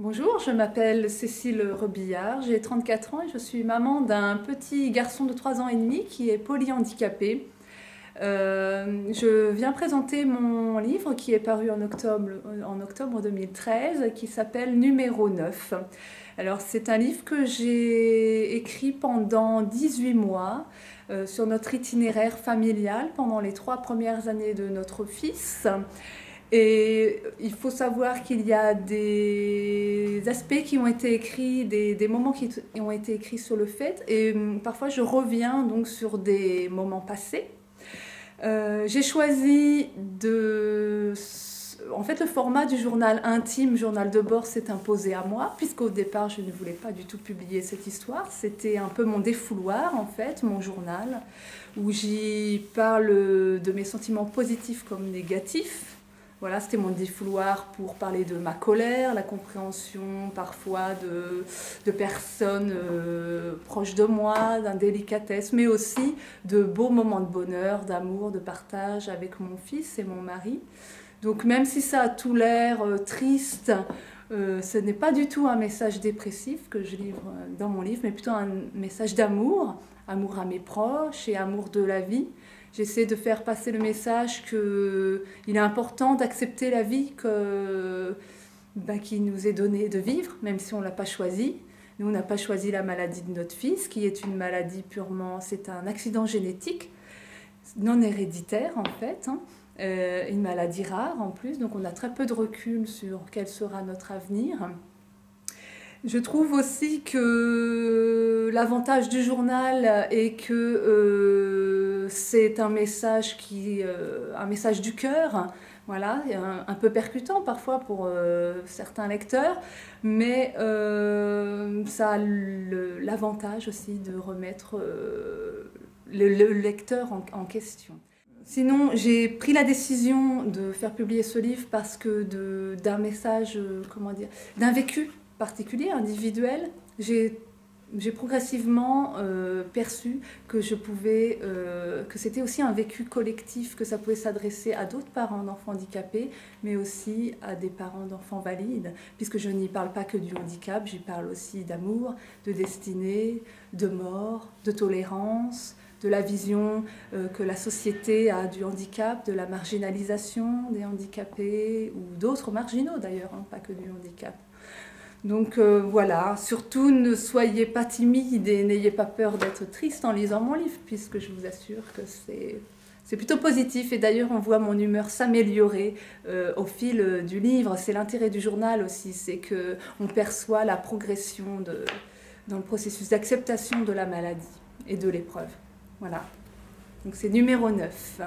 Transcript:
Bonjour, je m'appelle Cécile Rebillard, j'ai 34 ans et je suis maman d'un petit garçon de 3 ans et demi qui est polyhandicapé. Je viens présenter mon livre qui est paru en octobre 2013, qui s'appelle Numéro 9. Alors c'est un livre que j'ai écrit pendant 18 mois sur notre itinéraire familial pendant les 3 premières années de notre fils. Et il faut savoir qu'il y a des aspects qui ont été écrits, des moments qui ont été écrits sur le fait, et parfois je reviens donc sur des moments passés. J'ai choisi de... En fait, le format du journal intime, journal de bord, s'est imposé à moi, puisqu'au départ, je ne voulais pas du tout publier cette histoire. C'était un peu mon défouloir, en fait, mon journal, où j'y parle de mes sentiments positifs comme négatifs. Voilà, c'était mon défouloir pour parler de ma colère, la compréhension parfois de personnes proches de moi, d'indélicatesse, mais aussi de beaux moments de bonheur, d'amour, de partage avec mon fils et mon mari. Donc même si ça a tout l'air triste, ce n'est pas du tout un message dépressif que je livre dans mon livre, mais plutôt un message d'amour, amour à mes proches et amour de la vie. J'essaie de faire passer le message qu'il est important d'accepter la vie qui nous est donnée de vivre, même si on ne l'a pas choisie. Nous, on n'a pas choisi la maladie de notre fils, qui est une maladie purement... C'est un accident génétique, non héréditaire en fait, une maladie rare en plus, donc on a très peu de recul sur quel sera notre avenir. Je trouve aussi que l'avantage du journal est que c'est un message du cœur, voilà, un peu percutant parfois pour certains lecteurs, mais ça a l'avantage aussi de remettre le lecteur en question. Sinon, j'ai pris la décision de faire publier ce livre parce que d'un message, comment dire, d'un vécu particulier, individuel, j'ai progressivement perçu que que c'était aussi un vécu collectif, que ça pouvait s'adresser à d'autres parents d'enfants handicapés, mais aussi à des parents d'enfants valides, puisque je n'y parle pas que du handicap, j'y parle aussi d'amour, de destinée, de mort, de tolérance, de la vision que la société a du handicap, de la marginalisation des handicapés, ou d'autres marginaux d'ailleurs, pas que du handicap. Donc voilà, surtout ne soyez pas timide et n'ayez pas peur d'être triste en lisant mon livre, puisque je vous assure que c'est plutôt positif. Et d'ailleurs, on voit mon humeur s'améliorer au fil du livre. C'est l'intérêt du journal aussi, c'est qu'on perçoit la progression dans le processus d'acceptation de la maladie et de l'épreuve. Voilà, donc c'est numéro 9.